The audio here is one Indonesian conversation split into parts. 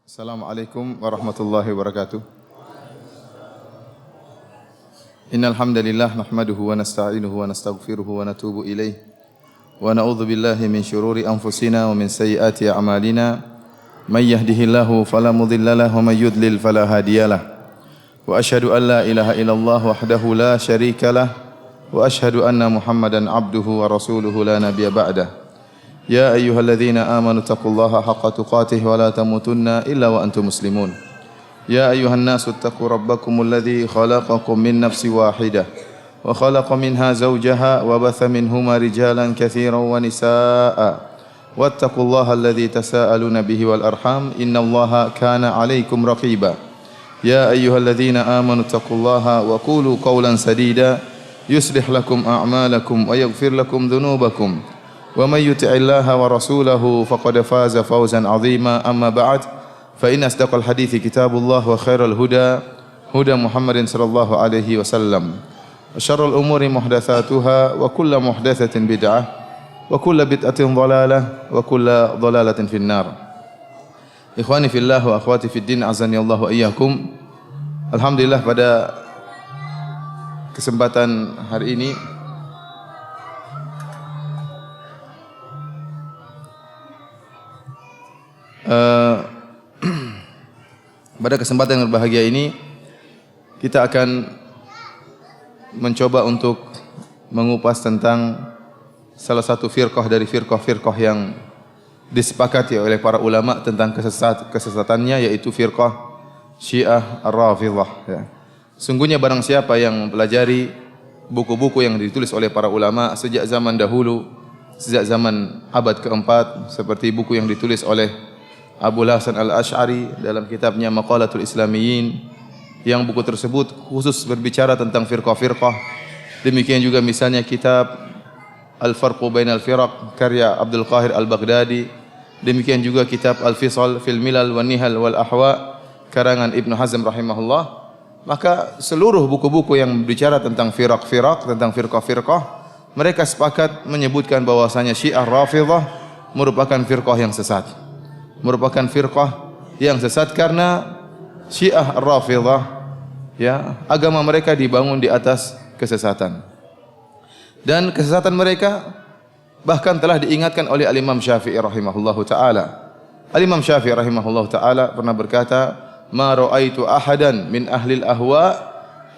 Assalamualaikum warahmatullahi wabarakatuh. Innal hamdalillah nahmaduhu wa nasta'inuhu wa nastaghfiruhu wa natubu ilaih. Wa na'udzu billahi min syururi anfusina wa min sayyiati a'malina. May yahdihillahu fala mudilla lahu wa may yudlil fala hadiyalah. Wa asyhadu an la ilaha illallah wahdahu la syarika lah wa asyhadu anna Muhammadan abduhu wa rasuluhu la nabiyya ba'dah. Ya ayyuhalladzina amanu taqullaha haqqa tuqatih wa la tamutunna illa wa antum muslimun. Ya ayyuhan nasu taqu rabbakumul ladzi khalaqakum min nafsin wahidah wa khalaqa minha zawjaha wa batha minhuma rijalan katsiran wa nisaa'a wattaqullaha alladzi tasaaluna bihi wal arham innallaha kana 'alaikum raqiba. Ya ayyuhalladzina amanu taqullaha wa qulu qawlan sadida yuslih lakum a'malakum wa yaghfir lakum dhunubakum. Wa may yuti'illaha wa rasulahu faqad faza fawzan 'azima. Amma ba'd, fa inna asdaqal hadithi kitabullah wa khairal huda huda Muhammadin sallallahu alaihi wasallam. Wa syarrul umuri muhdatsatuha wa kullu muhdatsatin bid'ah wa kullu bid'atin dhalalah wa kullu dhalalatin finnar. Ikhwani fillah wa akhwati fid din, azani Allah wa iyyakum. Alhamdulillah, pada kesempatan hari ini pada kesempatan yang berbahagia ini kita akan mencoba untuk mengupas tentang salah satu firqah dari firqah-firqah yang disepakati oleh para ulama tentang kesesatannya, yaitu firqah Syiah Ar-Rafidhah. Ya. Sungguhnya barang siapa yang mempelajari buku-buku yang ditulis oleh para ulama sejak zaman dahulu, sejak zaman abad keempat, seperti buku yang ditulis oleh Abu Hasan Al-Asy'ari dalam kitabnya Maqalatul Islamiyyin, yang buku tersebut khusus berbicara tentang firqah-firqah. Demikian juga misalnya kitab Al-Farqu Bainal Firaq karya Abdul Qahir Al-Baghdadi. Demikian juga kitab Al-Fisal fil Milal wan Nihal wal Ahwa karangan Ibnu Hazm rahimahullah. Maka seluruh buku-buku yang berbicara tentang firaq-firaq, tentang firqah-firqah, mereka sepakat menyebutkan bahwasanya Syiah Rafidhah merupakan firqah yang sesat. Merupakan firqah yang sesat karena Syiah Ar-Rafidhah, ya, agama mereka dibangun di atas kesesatan. Dan kesesatan mereka bahkan telah diingatkan oleh Al-Imam Syafi'i rahimahullahu taala. Al-Imam Syafi'i rahimahullahu taala pernah berkata, "Ma ra'aitu ahadan min ahli al-ahwa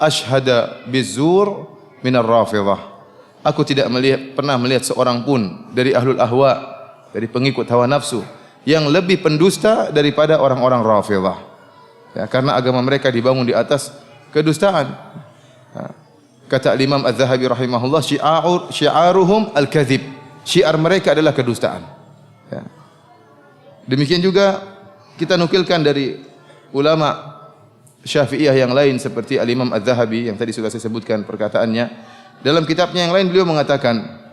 ashhada bizur min ar-Rafidhah." Aku tidak pernah melihat seorang pun dari ahlul ahwa, dari pengikut hawa nafsu, yang lebih pendusta daripada orang-orang Rafidhah. Ya, karena agama mereka dibangun di atas kedustaan. Kata Imam Az-Zahabi rahimahullah, syi'aruhum al-kadhib. Syiar mereka adalah kedustaan. Ya. Demikian juga kita nukilkan dari ulama Syafi'iyah yang lain seperti Al-Imam Az-Zahabi yang tadi sudah saya sebutkan perkataannya. Dalam kitabnya yang lain beliau mengatakan,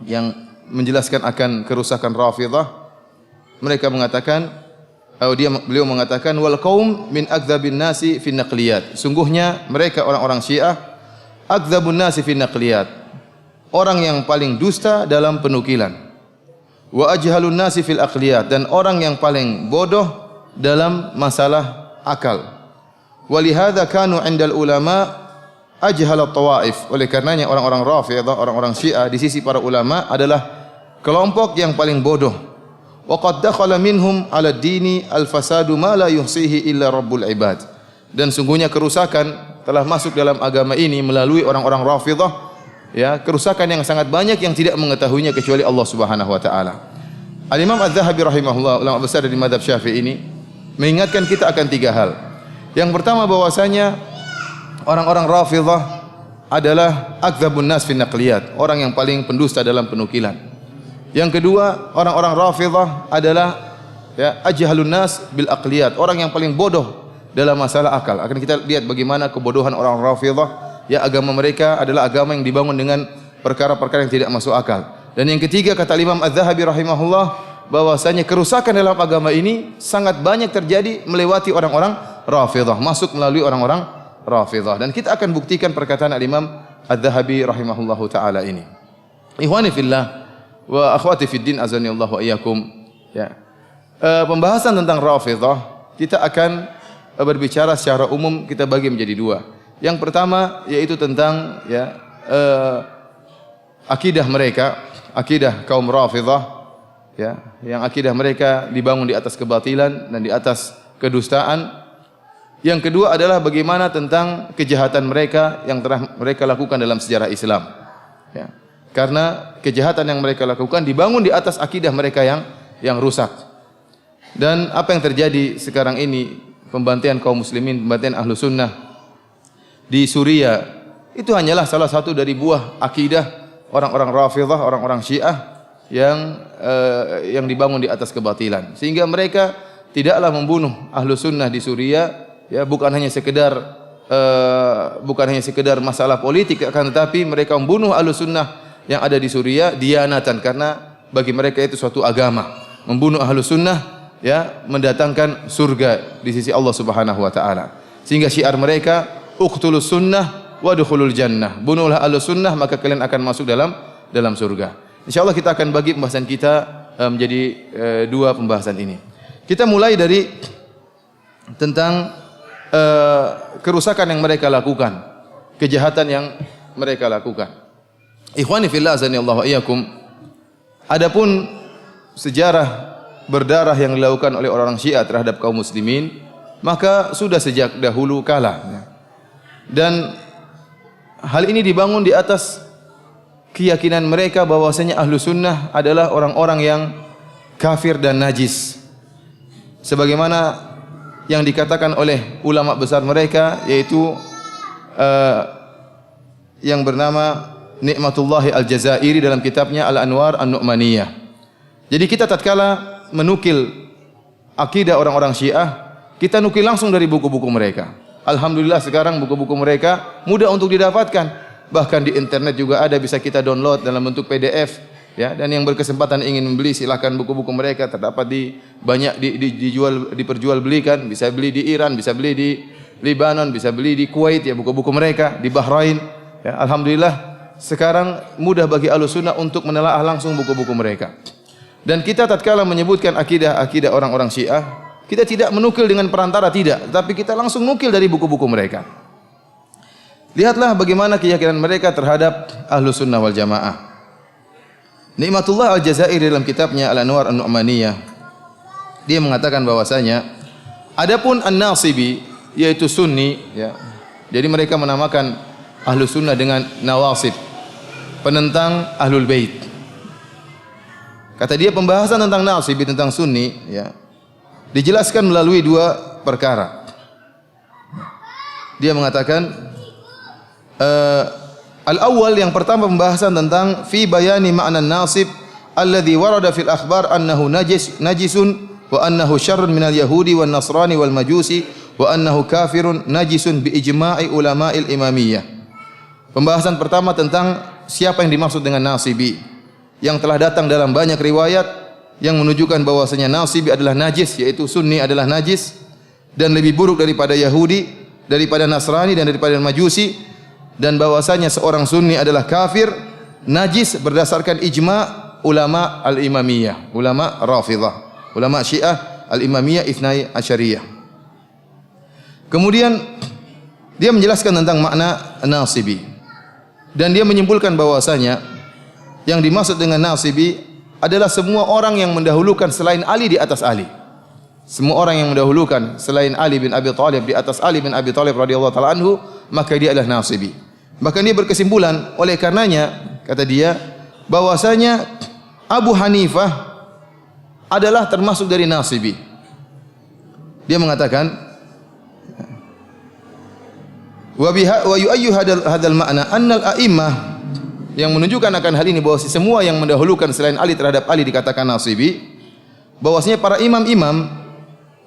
yang menjelaskan akan kerusakan Rafidhah, mereka mengatakan, beliau mengatakan, wal qaum min akdzabin nasi fin naqliyat. Sungguhnya mereka orang-orang Syiah akdzabun nasi fin naqliyat, orang yang paling dusta dalam penukilan. Wa ajhalun nasi fil aqliyat, dan orang yang paling bodoh dalam masalah akal. Walihadza kanu 'indal ulama ajhalat tawaif. Oleh karenanya orang-orang Rafidhah, orang-orang Syiah di sisi para ulama adalah kelompok yang paling bodoh. Wa qad dakhala minhum 'ala ad-dini al-fasadu ma la yuhsihi illa rabbul ibad. Dan sungguhnya kerusakan telah masuk dalam agama ini melalui orang-orang Rafidhah, ya, kerusakan yang sangat banyak yang tidak mengetahuinya kecuali Allah Subhanahu wa taala. Al-Imam Az-Zahabi rahimahullah, ulama besar dari mazhab Syafi'i ini, mengingatkan kita akan tiga hal. Yang pertama bahwasanya orang-orang Rafidhah adalah akdzabun nas fin naqliyat, orang yang paling pendusta dalam penukilan. Yang kedua, orang-orang Rafidhah adalah, ya, ajhalun nas bil aqliyat, orang yang paling bodoh dalam masalah akal. Akan kita lihat bagaimana kebodohan orang Rafidhah, ya, agama mereka adalah agama yang dibangun dengan perkara-perkara yang tidak masuk akal. Dan yang ketiga, kata Imam Az-Zahabi rahimahullah, bahwasanya kerusakan dalam agama ini sangat banyak terjadi melewati orang-orang Rafidhah, masuk melalui orang-orang Rafidhah. Dan kita akan buktikan perkataan Imam Az-Zahabi rahimahullahu taala ini. Ikhwani fillah wa akhwati fid din, azani Allah wa iyyakum. Ya. Pembahasan tentang Rafidhah kita akan berbicara secara umum, kita bagi menjadi dua. Yang pertama yaitu tentang akidah mereka, akidah kaum Rafidhah, yang akidah mereka dibangun di atas kebatilan dan di atas kedustaan. Yang kedua adalah bagaimana tentang kejahatan mereka yang telah mereka lakukan dalam sejarah Islam. Karena kejahatan yang mereka lakukan dibangun di atas akidah mereka yang rusak. Dan apa yang terjadi sekarang ini, pembantaian kaum muslimin, pembantaian ahlu sunnah di Suriah, itu hanyalah salah satu dari buah akidah orang-orang Rafidhah, orang-orang Syiah yang dibangun di atas kebatilan. Sehingga mereka tidaklah membunuh ahlu sunnah di Suriah, bukan hanya sekedar masalah politik, akan tetapi mereka membunuh ahlu sunnah yang ada di Suriah dianatan, karena bagi mereka itu suatu agama. Membunuh ahlu sunnah mendatangkan surga di sisi Allah Subhanahu wa taala. Sehingga syiar mereka, uqtulus sunnah wadkhulul jannah. Bunuhlah ahlu sunnah maka kalian akan masuk dalam surga. Insyaallah kita akan bagi pembahasan kita menjadi dua pembahasan ini. Kita mulai dari tentang kerusakan yang mereka lakukan, kejahatan yang mereka lakukan. Ikhwani fillah azanillahu wa iyyakum. Adapun sejarah berdarah yang dilakukan oleh orang Syiah terhadap kaum muslimin, maka sudah sejak dahulu kala. Dan hal ini dibangun di atas keyakinan mereka bahwasanya ahlu sunnah adalah orang-orang yang kafir dan najis. Sebagaimana yang dikatakan oleh ulama besar mereka, yaitu yang bernama Nikmatullahi Al-Jazairi dalam kitabnya Al-Anwar An-Nu'maniyah. Jadi kita tatkala menukil akidah orang-orang Syiah, kita nukil langsung dari buku-buku mereka. Alhamdulillah sekarang buku-buku mereka mudah untuk didapatkan. Bahkan di internet juga ada, bisa kita download dalam bentuk PDF. Dan yang berkesempatan ingin membeli, silakan buku-buku mereka terdapat diperjualbelikan. Bisa beli di Iran, bisa beli di Lebanon, bisa beli di Kuwait, buku-buku mereka di Bahrain. Alhamdulillah sekarang mudah bagi Ahlussunnah untuk menelaah langsung buku-buku mereka. Dan kita tatkala menyebutkan akidah orang-orang Syiah, kita tidak menukil dengan perantara, tidak, tapi kita langsung nukil dari buku-buku mereka. Lihatlah bagaimana keyakinan mereka terhadap Ahlus Sunnah wal Jamaah. Nikmatullah Al-Jazairi dalam kitabnya Al-Anwar An-Nu'maniyah, dia mengatakan bahwasanya adapun An-Nasibi, yaitu Sunni, jadi mereka menamakan Ahlus Sunnah dengan Nawasib, penentang Ahlul Bait. Kata dia, pembahasan tentang Nasibi, tentang Sunni, dijelaskan melalui dua perkara. Dia mengatakan al-awwal, yang pertama pembahasan tentang fi bayani ma'na nasib alladhi warada fil akhbar annahu najisun wa annahu syarrun minal yahudi wan nasrani wal majusi wa annahu kafirun najisun bi ijma'i ulama'il imamiyah. Pembahasan pertama tentang siapa yang dimaksud dengan nasibi, yang telah datang dalam banyak riwayat yang menunjukkan bahwasanya nasibi adalah najis, yaitu Sunni adalah najis dan lebih buruk daripada Yahudi, daripada Nasrani dan daripada Majusi, dan bahwasanya seorang Sunni adalah kafir, najis berdasarkan ijma' ulama al-imamiyah, ulama Rafidhah, ulama Syiah al-imamiyah Ithnai Asyariyah. Kemudian dia menjelaskan tentang makna nasibi, dan dia menyimpulkan bahwasanya yang dimaksud dengan nasibi adalah semua orang yang mendahulukan selain Ali di atas Ali. Semua orang yang mendahulukan selain Ali bin Abi Thalib di atas Ali bin Abi Thalib radhiyallahu taala anhu, maka dia adalah nasibi. Bahkan dia berkesimpulan, oleh karenanya kata dia bahwasanya Abu Hanifah adalah termasuk dari nasibi. Dia mengatakan wa yu'ayyu hadzal ma'na annal a'immah, yang menunjukkan akan hal ini bahwa semua yang mendahulukan selain Ali terhadap Ali dikatakan nasibi, bahwasanya para imam-imam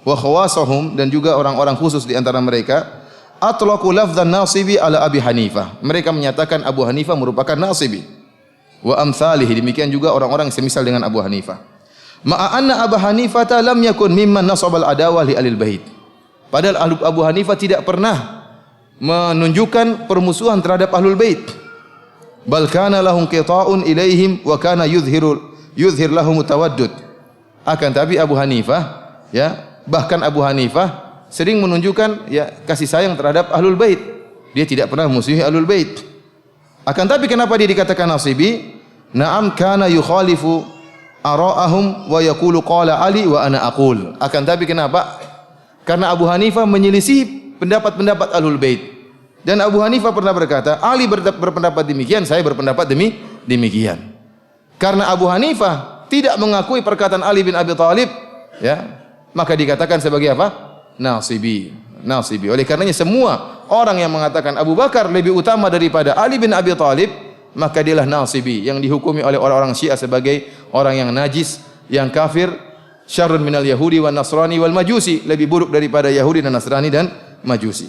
wa khawasahum, dan juga orang-orang khusus di antara mereka, atlaqu lafdzan nasibi ala Abi Hanifah, mereka menyatakan Abu Hanifah merupakan nasibi, wa amsalihi, demikian juga orang-orang semisal dengan Abu Hanifah. Ma'a anna Abu Hanifah lam yakun mimman nasabal adawah li alil bait, padahal Abu Hanifah tidak pernah menunjukkan permusuhan terhadap ahlul bait. Bal kana lahum qita'un ilaihim wa kana yuzhir lahum tawaddud. Akan tapi Abu Hanifah Bahkan Abu Hanifah sering menunjukkan ya kasih sayang terhadap Ahlul Bait. Dia tidak pernah musuhi Ahlul Bait. Akan tapi kenapa dia dikatakan nasibi? Na'am kana yukhalifu ara'ahum wa yaqulu qala Ali wa ana aqul. Akan tapi kenapa? Karena Abu Hanifah menyelisih pendapat-pendapat Ahlul Bait. Dan Abu Hanifah pernah berkata, Ali berpendapat demikian, saya berpendapat demikian. Karena Abu Hanifah tidak mengakui perkataan Ali bin Abi Thalib, ya, maka dikatakan sebagai apa? Nasibi. Oleh karenanya semua orang yang mengatakan Abu Bakar lebih utama daripada Ali bin Abi Thalib, maka dialah nasibi yang dihukumi oleh orang-orang Syiah sebagai orang yang najis, yang kafir, syarrun minal yahudi wan nasrani wal majusi, lebih buruk daripada Yahudi dan Nasrani dan Majusi.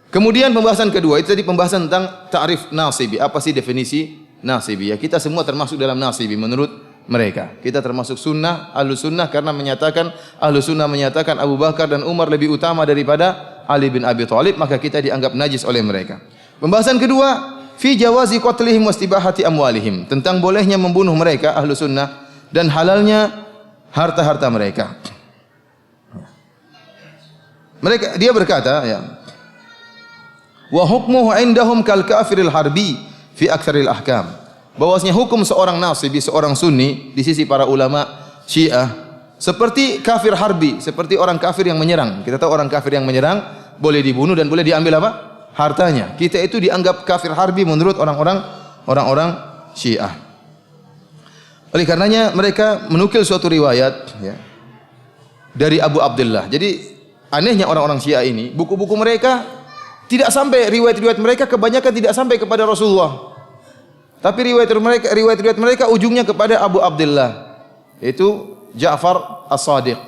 Kemudian pembahasan kedua itu tadi pembahasan tentang ta'rif nasibi. Apa sih definisi nasibi? Ya, kita semua termasuk dalam nasibi menurut mereka. Kita termasuk sunnah, ahlu sunnah karena ahlu sunnah menyatakan Abu Bakar dan Umar lebih utama daripada Ali bin Abi Thalib, maka kita dianggap najis oleh mereka. Pembahasan kedua, fi jawazi qatlihim wastibahati amwalihim, tentang bolehnya membunuh mereka ahlu sunnah dan halalnya harta-harta mereka. Dia berkata, ya, wa hukmuhu indahum kal kafiril harbi fi aktsaril ahkam. Bahwasanya hukum seorang nasibi, seorang sunni di sisi para ulama Syiah seperti kafir harbi, seperti orang kafir yang menyerang. Kita tahu orang kafir yang menyerang boleh dibunuh dan boleh diambil apa? Hartanya. Kita itu dianggap kafir harbi menurut orang-orang Syiah. Oleh karenanya mereka menukil suatu riwayat, ya, dari Abu Abdullah. Jadi anehnya orang-orang Syiah ini, buku-buku mereka tidak sampai, riwayat-riwayat mereka kebanyakan tidak sampai kepada Rasulullah. Tapi riwayat-riwayat mereka ujungnya kepada Abu Abdullah, yaitu Ja'far As-Sadiq.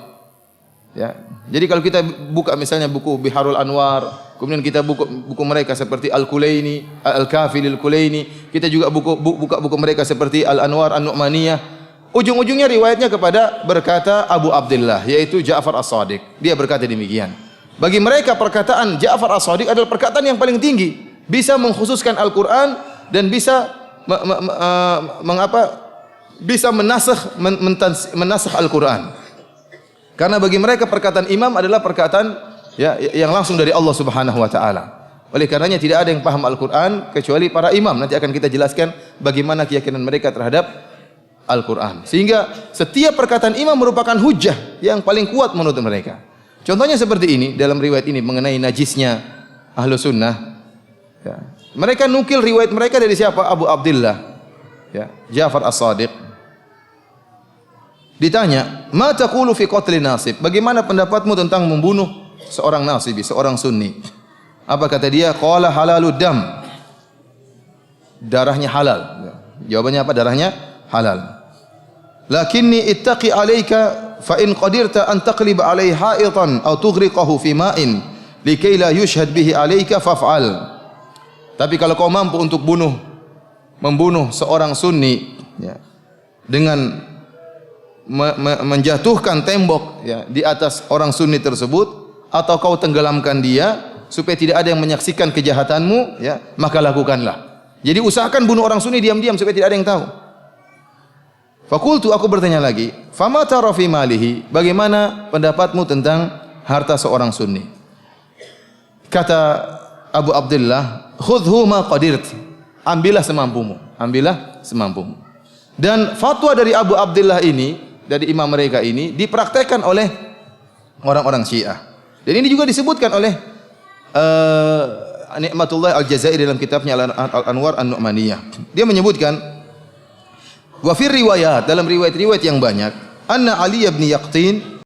Ya. Jadi kalau kita buka misalnya buku Biharul Anwar, kemudian kita buku mereka seperti Al-Kulaini, Al-Kafi lil-Kulaini, kita juga buka buku mereka seperti Al-Anwar An-Nu'maniyah. Ujung-ujungnya riwayatnya kepada berkata Abu Abdullah, yaitu Ja'far As-Sadiq. Dia berkata demikian. Bagi mereka perkataan Ja'far As-Sadiq adalah perkataan yang paling tinggi, bisa mengkhususkan Al-Qur'an dan bisa bisa menasakh Al-Qur'an. Karena bagi mereka perkataan imam adalah perkataan, ya, yang langsung dari Allah Subhanahu wa taala. Oleh karenanya tidak ada yang paham Al-Qur'an kecuali para imam. Nanti akan kita jelaskan bagaimana keyakinan mereka terhadap Al-Qur'an. Sehingga setiap perkataan imam merupakan hujjah yang paling kuat menurut mereka. Contohnya seperti ini dalam riwayat ini mengenai najisnya ahlu sunnah. Ya. Mereka nukil riwayat mereka dari siapa? Abu Abdullah, ya, Ja'far As-Sadiq. Ditanya, "Ma taqulu fi qatli nasib?" Bagaimana pendapatmu tentang membunuh seorang nasibi, seorang sunni? Apa kata dia? Qala halalud dam. Darahnya halal. Ya. Jawabannya apa? Darahnya halal. Lakinni ittaqi alayka fa in qadirta an taqlib alayhi ha'itan aw tughriqahu fi ma'in likay la yushhad bihi alayka faf'al. Tapi kalau kau mampu untuk membunuh seorang sunni, ya, dengan menjatuhkan tembok, ya, di atas orang sunni tersebut, atau kau tenggelamkan dia supaya tidak ada yang menyaksikan kejahatanmu, ya, maka lakukanlah. Jadi usahakan bunuh orang sunni diam-diam supaya tidak ada yang tahu. Fakultu, aku bertanya lagi, fama tara fi malihi, bagaimana pendapatmu tentang harta seorang sunni? Kata Abu Abdullah, khudhu ma qadirt, ambillah semampumu, Dan fatwa dari Abu Abdullah ini, dari imam mereka ini, dipraktekkan oleh orang-orang Syiah. Dan ini juga disebutkan oleh Ni'matullah Al-Jazairi dalam kitabnya Al-Anwar An-Nu'maniyah. Dia menyebutkan, wa fir riwayat, dalam riwayat-riwayat yang banyak, anna Ali bin Yaqtin